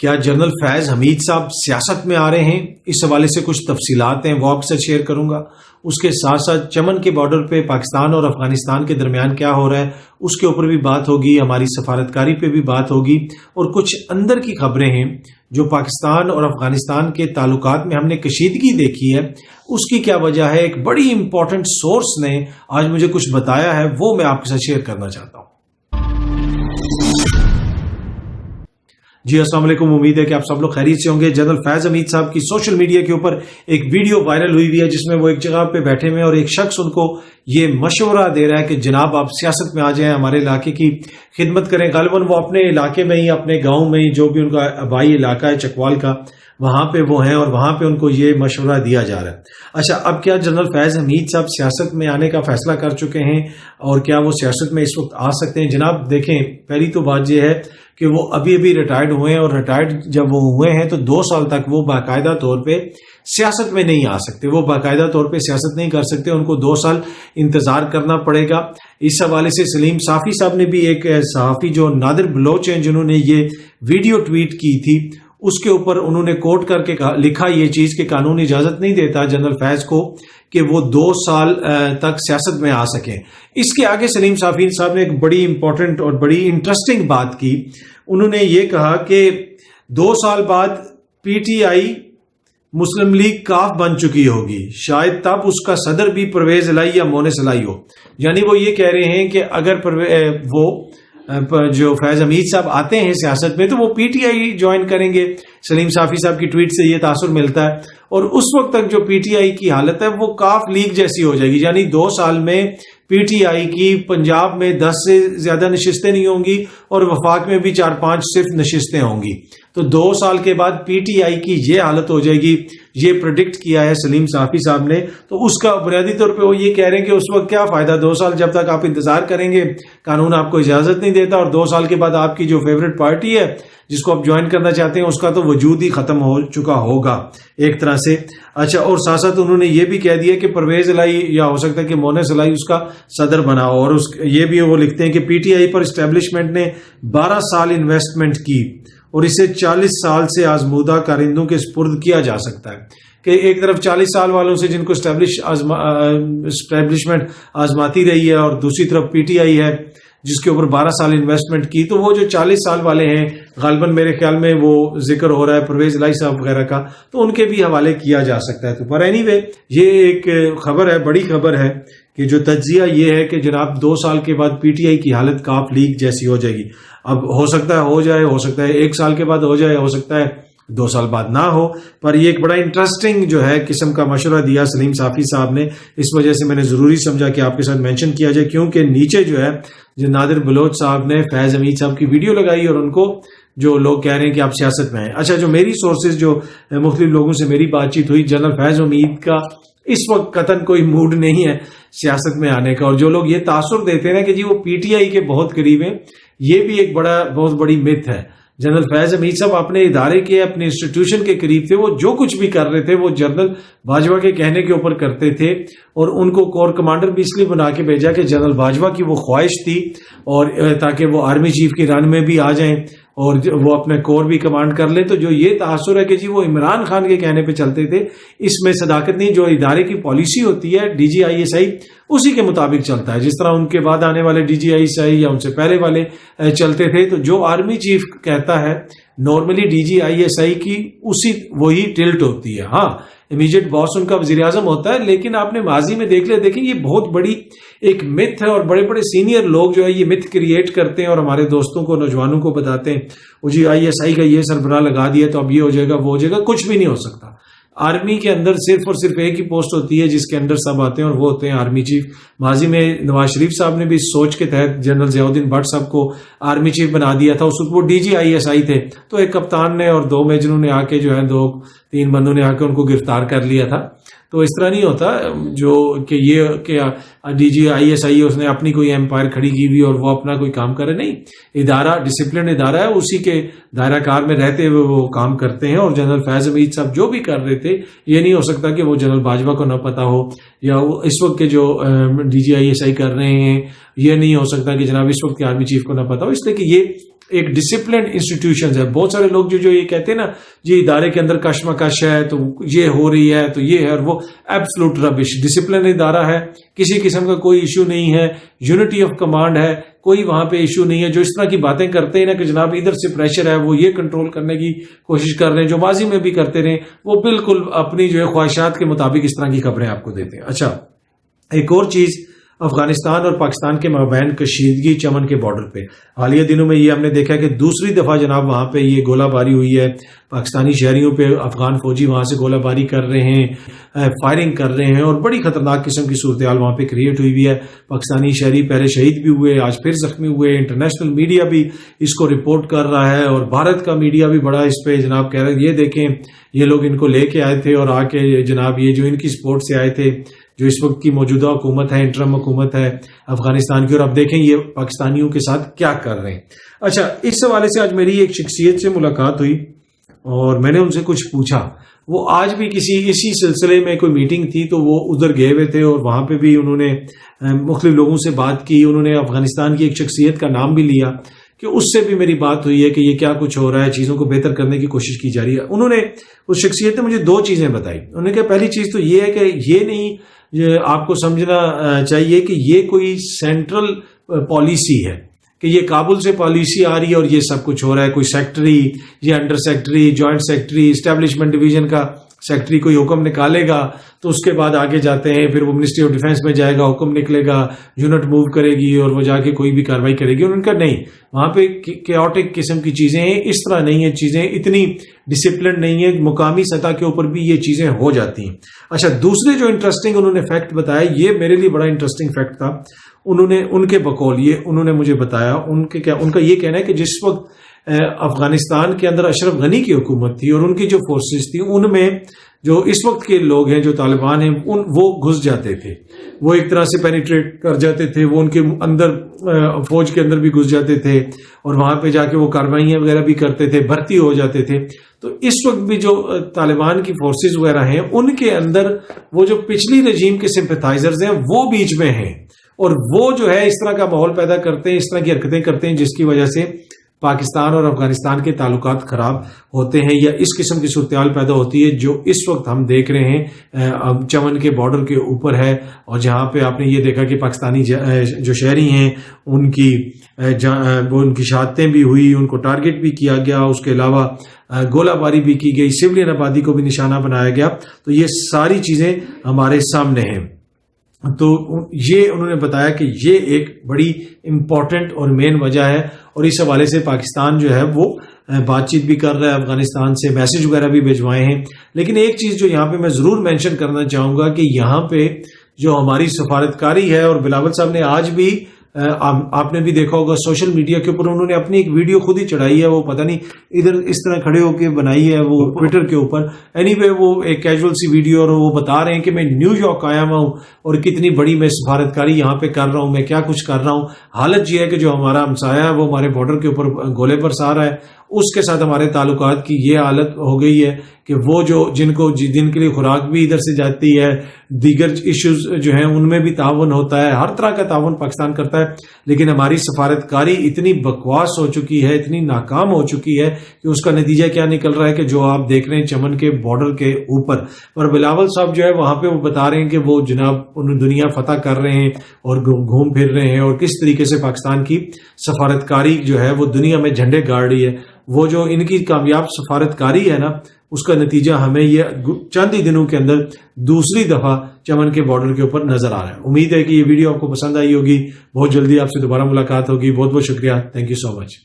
کیا جنرل فیض حمید صاحب سیاست میں آ رہے ہیں؟ اس حوالے سے کچھ تفصیلات ہیں وہ آپ سے شیئر کروں گا. اس کے ساتھ ساتھ چمن کے بارڈر پہ پاکستان اور افغانستان کے درمیان کیا ہو رہا ہے اس کے اوپر بھی بات ہوگی. ہماری سفارتکاری پہ بھی بات ہوگی اور کچھ اندر کی خبریں ہیں جو پاکستان اور افغانستان کے تعلقات میں ہم نے کشیدگی دیکھی ہے اس کی کیا وجہ ہے. ایک بڑی امپورٹنٹ سورس نے آج مجھے کچھ بتایا ہے وہ میں آپ کے ساتھ شیئر کرنا چاہتا ہوں. جی السلام علیکم، امید ہے کہ آپ سب لوگ خیریت سے ہوں گے. جنرل فیض حمید صاحب کی سوشل میڈیا کے اوپر ایک ویڈیو وائرل ہوئی ہے جس میں وہ ایک جگہ پہ بیٹھے ہوئے اور ایک شخص ان کو یہ مشورہ دے رہا ہے کہ جناب آپ سیاست میں آ جائیں، ہمارے علاقے کی خدمت کریں. غالباً وہ اپنے علاقے میں ہی، اپنے گاؤں میں ہی، جو بھی ان کا آبائی علاقہ ہے چکوال کا، وہاں پہ وہ ہیں اور وہاں پہ ان کو یہ مشورہ دیا جا رہا ہے. اچھا، اب کیا جنرل فیض حمید صاحب سیاست میں آنے کا فیصلہ کر چکے ہیں اور کیا وہ سیاست میں اس وقت آ سکتے ہیں؟ جناب دیکھیں، پہلی تو بات یہ ہے کہ وہ ابھی ریٹائرڈ ہوئے ہیں اور ریٹائرڈ جب وہ ہوئے ہیں تو 2 سال تک وہ باقاعدہ طور پہ سیاست میں نہیں آ سکتے. وہ باقاعدہ طور پہ سیاست نہیں کر سکتے، ان کو 2 سال انتظار کرنا پڑے گا. اس حوالے سے سلیم صافی صاحب نے بھی، ایک صحافی جو نادر بلوچ ہیں جنہوں نے یہ ویڈیو ٹویٹ کی تھی، اس کے اوپر انہوں نے کوٹ کر کے لکھا یہ چیز کہ قانون اجازت نہیں دیتا جنرل فیض کو کہ وہ 2 سال تک سیاست میں آ سکیں. اس کے آگے سلیم صافی صاحب نے ایک بڑی امپورٹنٹ اور بڑی انٹرسٹنگ بات کی. انہوں نے یہ کہا کہ 2 سال بعد P T I Muslim league کاف بن چکی ہوگی، شاید تب اس کا صدر بھی پرویز الہی یا مونس الہی ہو. یعنی وہ یہ کہہ رہے ہیں کہ اگر وہ جو فیض حمید صاحب آتے ہیں سیاست میں تو وہ پی ٹی آئی جوائن کریں گے. سلیم صافی صاحب کی ٹویٹ سے یہ تاثر ملتا ہے. اور اس وقت تک جو پی ٹی آئی کی حالت ہے وہ کاف لیگ جیسی ہو جائے گی. یعنی 2 سال میں پی ٹی آئی کی پنجاب میں 10 سے زیادہ نشستیں نہیں ہوں گی اور وفاق میں بھی 4-5 صرف نشستیں ہوں گی. تو 2 سال کے بعد پی ٹی آئی کی یہ حالت ہو جائے گی. یہ پریڈکٹ کیا ہے سلیم صافی صاحب نے. تو اس کا بنیادی طور پہ وہ یہ کہہ رہے ہیں کہ اس وقت کیا فائدہ، 2 سال جب تک آپ انتظار کریں گے قانون آپ کو اجازت نہیں دیتا، اور 2 سال کے بعد آپ کی جو فیوریٹ پارٹی ہے جس کو آپ جوائن کرنا چاہتے ہیں اس کا تو وجود ہی ختم ہو چکا ہوگا ایک طرح سے. اچھا، اور ساتھ ساتھ انہوں نے یہ بھی کہہ دیا کہ پرویز الہی یا ہو سکتا ہے کہ مونس الہی اس کا صدر بنا ہو. اور یہ بھی وہ لکھتے ہیں کہ P T I per establishment نے 12 سال انویسٹمنٹ کی اور اسے 40 سال سے آزمودہ کارندوں کے سپرد کیا جا سکتا ہے. کہ ایک طرف 40 سال والوں سے جن کو اسٹیبلشمنٹ آزماتی رہی ہے اور دوسری طرف پی ٹی آئی ہے جس کے اوپر 12 سال انویسٹمنٹ کی. تو وہ جو 40 سال والے ہیں غالباً میرے خیال میں وہ ذکر ہو رہا ہے پرویز الہی صاحب وغیرہ کا، تو ان کے بھی حوالے کیا جا سکتا ہے. تو پر اینی وے یہ ایک خبر ہے، بڑی خبر ہے کہ جو تجزیہ یہ ہے کہ جناب 2 سال کے بعد پی ٹی آئی کی حالت کاف لیگ جیسی ہو جائے گی. اب ہو سکتا ہے ہو جائے، ہو سکتا ہے 1 سال کے بعد ہو جائے، ہو سکتا ہے 2 سال بعد نہ ہو. پر یہ ایک بڑا انٹرسٹنگ جو ہے قسم کا مشورہ دیا سلیم صافی صاحب نے. اس وجہ سے میں نے ضروری سمجھا کہ آپ کے ساتھ مینشن کیا جائے، کیونکہ نیچے جو ہے جو نادر بلوچ صاحب نے فیض حمید صاحب کی ویڈیو لگائی اور ان کو جو لوگ کہہ رہے ہیں کہ آپ سیاست میں ہیں. اچھا، جو میری سورسز، جو مختلف لوگوں سے میری بات چیت ہوئی، جنرل فیض حمید کا اس وقت قطعاً کوئی موڈ نہیں ہے سیاست میں آنے کا. اور جو لوگ یہ تاثر دیتے ہیں کہ جی وہ پی ٹی آئی کے بہت قریب ہیں، یہ بھی ایک بہت بڑی مت ہے. جنرل فیض حمید صاحب اپنے ادارے کے، اپنے انسٹیٹیوشن کے قریب تھے. وہ جو کچھ بھی کر رہے تھے وہ جنرل باجوہ کے کہنے کے اوپر کرتے تھے، اور ان کو کور کمانڈر بھی اس لیے بنا کے بھیجا کہ جنرل باجوہ کی وہ خواہش تھی اور تاکہ وہ آرمی چیف کی رن میں بھی آ جائیں اور وہ اپنے کور بھی کمانڈ کر لیں. تو جو یہ تاثر ہے کہ جی وہ عمران خان کے کہنے پہ چلتے تھے، اس میں صداقت نہیں. جو ادارے کی پالیسی ہوتی ہے ڈی جی آئی ایس آئی اسی کے مطابق چلتا ہے، جس طرح ان کے بعد آنے والے ڈی جی آئی ایس آئی یا ان سے پہلے والے چلتے تھے. تو جو آرمی چیف کہتا ہے normally D G I S I کی وہی ٹلٹ ہوتی ہے. ہاں، امیجیٹ باس ان کا وزیر اعظم ہوتا ہے، لیکن آپ نے ماضی میں دیکھیں یہ بہت بڑی ایک متھ ہے اور بڑے بڑے سینئر لوگ جو ہے یہ متھ کریٹ کرتے ہیں اور ہمارے دوستوں کو، نوجوانوں کو بتاتے ہیں وہ جی آئی ایس آئی کا یہ سربراہ لگا دیا تو اب یہ ہو جائے گا، وہ ہو جائے گا. کچھ بھی نہیں ہو سکتا. آرمی کے اندر صرف اور صرف ایک ہی پوسٹ ہوتی ہے جس کے اندر سب آتے ہیں اور وہ ہوتے ہیں آرمی چیف. ماضی میں نواز شریف صاحب نے بھی اس سوچ کے تحت جنرل ضیاء الدین بٹ صاحب کو آرمی چیف بنا دیا تھا. اس وقت وہ ڈی جی آئی ایس آئی تھے، تو ایک کپتان نے اور 2 میجروں نے آ کے جو ہے 2-3 بندوں نے آ کے ان کو گرفتار کر لیا تھا. تو اس طرح نہیں ہوتا جو کہ یہ کہ ڈی جی آئی ایس آئی اس نے اپنی کوئی ایمپائر کھڑی کی ہوئی اور وہ اپنا کوئی کام کرے. نہیں، ادارہ ڈسپلن ادارہ ہے، اسی کے دائرہ کار میں رہتے ہوئے وہ کام کرتے ہیں. اور جنرل فیض حمید صاحب جو بھی کر رہے تھے، یہ نہیں ہو سکتا کہ وہ جنرل باجوہ کو نہ پتا ہو، یا اس وقت کے جو ڈی جی آئی ایس آئی کر رہے ہیں یہ نہیں ہو سکتا کہ جناب اس وقت کے آرمی چیف کو نہ پتا ہو، اس لیے کہ یہ ایک ڈسپلنڈ انسٹیٹیوشنز ہے. بہت سارے لوگ جو یہ کہتے ہیں نا جی ادارے کے اندر کشمکش ہے تو یہ ہو رہی ہے تو یہ ہے اور وہ، ایبسلوٹ ربش. ڈسپلن ادارہ ہے، کسی قسم کا کوئی ایشو نہیں ہے، یونٹی آف کمانڈ ہے، کوئی وہاں پہ ایشو نہیں ہے. جو اس طرح کی باتیں کرتے ہیں نا کہ جناب ادھر سے پریشر ہے، وہ یہ کنٹرول کرنے کی کوشش کر رہے ہیں، جو ماضی میں بھی کرتے رہے، وہ بالکل اپنی جو ہے خواہشات کے مطابق اس طرح کی خبریں آپ کو دیتے ہیں. اچھا، ایک اور چیز، افغانستان اور پاکستان کے مابین کشیدگی چمن کے بارڈر پہ. حالیہ دنوں میں یہ ہم نے دیکھا کہ دوسری دفعہ جناب وہاں پہ یہ گولہ باری ہوئی ہے. پاکستانی شہریوں پہ افغان فوجی وہاں سے گولہ باری کر رہے ہیں، فائرنگ کر رہے ہیں، اور بڑی خطرناک قسم کی صورتحال وہاں پہ کریٹ ہوئی ہے. پاکستانی شہری پہلے شہید بھی ہوئے، آج پھر زخمی ہوئے. انٹرنیشنل میڈیا بھی اس کو رپورٹ کر رہا ہے، اور بھارت کا میڈیا بھی بڑا اس پہ جناب کہہ رہا ہے یہ دیکھیں یہ لوگ ان کو لے کے آئے تھے، اور آ کے جناب یہ جو ان کی سپورٹ سے آئے تھے، جو اس وقت کی موجودہ حکومت ہے، انٹرم حکومت ہے افغانستان کی، اور اب دیکھیں یہ پاکستانیوں کے ساتھ کیا کر رہے ہیں. اچھا، اس حوالے سے آج میری ایک شخصیت سے ملاقات ہوئی اور میں نے ان سے کچھ پوچھا. وہ آج بھی اسی سلسلے میں کوئی میٹنگ تھی تو وہ ادھر گئے ہوئے تھے، اور وہاں پہ بھی انہوں نے مختلف لوگوں سے بات کی. انہوں نے افغانستان کی ایک شخصیت کا نام بھی لیا کہ اس سے بھی میری بات ہوئی ہے کہ یہ کیا کچھ ہو رہا ہے، چیزوں کو بہتر کرنے کی کوشش کی جا رہی ہے. انہوں نے، اس شخصیت نے مجھے 2 چیزیں بتائی. انہوں نے کہا پہلی چیز تو یہ ہے کہ یہ نہیں، آپ کو سمجھنا چاہیے کہ یہ کوئی سینٹرل پالیسی ہے کہ یہ کابل سے پالیسی آ رہی ہے اور یہ سب کچھ ہو رہا ہے. کوئی سیکٹری یا under secretary, joint secretary, establishment division کا سیکٹری کوئی حکم نکالے گا تو اس کے بعد آگے جاتے ہیں، پھر وہ منسٹری آف ڈیفینس میں جائے گا، حکم نکلے گا، یونٹ موو کرے گی اور وہ جا کے کوئی بھی کاروائی کرے گی. انہوں نے کہا نہیں، وہاں پہ کیوٹک قسم کی چیزیں ہیں، اس طرح نہیں ہیں چیزیں، اتنی ڈسپلن نہیں ہے، مقامی سطح کے اوپر بھی یہ چیزیں ہو جاتی ہیں. اچھا، دوسرے جو انٹرسٹنگ انہوں نے فیکٹ بتایا، یہ میرے لیے بڑا انٹرسٹنگ فیکٹ تھا. ان کے بقول یہ انہوں نے مجھے بتایا، ان کا یہ کہنا ہے کہ جس وقت افغانستان کے اندر اشرف غنی کی حکومت تھی اور ان کی جو فورسز تھی، ان میں جو اس وقت کے لوگ ہیں جو طالبان ہیں وہ گھس جاتے تھے، وہ ایک طرح سے پینیٹریٹ کر جاتے تھے، وہ ان کے اندر فوج کے اندر بھی گھس جاتے تھے اور وہاں پہ جا کے وہ کاروائیاں وغیرہ بھی کرتے تھے، بھرتی ہو جاتے تھے. تو اس وقت بھی جو طالبان کی فورسز وغیرہ ہیں ان کے اندر وہ جو پچھلی رجیم کے سمپیتھائزرز ہیں وہ بیچ میں ہیں، اور وہ جو ہے اس طرح کا ماحول پیدا کرتے ہیں، اس طرح کی حرکتیں کرتے ہیں جس کی وجہ سے پاکستان اور افغانستان کے تعلقات خراب ہوتے ہیں، یا اس قسم کی صورتحال پیدا ہوتی ہے جو اس وقت ہم دیکھ رہے ہیں چمن کے بارڈر کے اوپر ہے. اور جہاں پہ آپ نے یہ دیکھا کہ پاکستانی جو شہری ہیں ان کی شہادتیں بھی ہوئی، ان کو ٹارگٹ بھی کیا گیا، اس کے علاوہ گولہ باری بھی کی گئی، سویلین آبادی کو بھی نشانہ بنایا گیا. تو یہ ساری چیزیں ہمارے سامنے ہیں. تو یہ انہوں نے بتایا کہ یہ ایک بڑی امپورٹنٹ اور مین وجہ ہے، اور اس حوالے سے پاکستان جو ہے وہ بات چیت بھی کر رہا ہے افغانستان سے، میسج وغیرہ بھی بھجوائے ہیں. لیکن ایک چیز جو یہاں پہ میں ضرور مینشن کرنا چاہوں گا کہ یہاں پہ جو ہماری سفارتکاری ہے، اور بلاول صاحب نے آج بھی آپ نے بھی دیکھا ہوگا سوشل میڈیا کے اوپر انہوں نے اپنی ایک ویڈیو خود ہی چڑھائی ہے، وہ پتہ نہیں ادھر اس طرح کھڑے ہو کے بنائی ہے وہ ٹویٹر کے اوپر. اینی وے وہ ایک کیجول سی ویڈیو، اور وہ بتا رہے ہیں کہ میں نیو یارک آیا ہوا ہوں اور کتنی بڑی میں سفارتکاری یہاں پہ کر رہا ہوں، میں کیا کچھ کر رہا ہوں. حالت یہ ہے کہ جو ہمارا ہمسایہ ہے وہ ہمارے بارڈر کے اوپر گولے برسا رہا ہے، اس کے ساتھ ہمارے تعلقات کی یہ حالت ہو گئی ہے کہ وہ جن کے لیے خوراک بھی ادھر سے جاتی ہے، دیگر ایشوز جو ہیں ان میں بھی تعاون ہوتا ہے، ہر طرح کا تعاون پاکستان کرتا ہے. لیکن ہماری سفارتکاری اتنی بکواس ہو چکی ہے، اتنی ناکام ہو چکی ہے کہ اس کا نتیجہ کیا نکل رہا ہے کہ جو آپ دیکھ رہے ہیں چمن کے بارڈر کے اوپر. اور بلاول صاحب جو ہے وہاں پہ وہ بتا رہے ہیں کہ وہ جناب ان دنیا فتح کر رہے ہیں اور گھوم پھر رہے ہیں، اور کس طریقے سے پاکستان کی سفارتکاری جو ہے وہ دنیا میں جھنڈے گاڑ رہی ہے. وہ جو ان کی کامیاب سفارتکاری ہے نا، اس کا نتیجہ ہمیں یہ چند ہی دنوں کے اندر دوسری دفعہ چمن کے بارڈر کے اوپر نظر آ رہا ہے. امید ہے کہ یہ ویڈیو آپ کو پسند آئی ہوگی. بہت جلدی آپ سے دوبارہ ملاقات ہوگی. بہت بہت شکریہ. Thank you so much.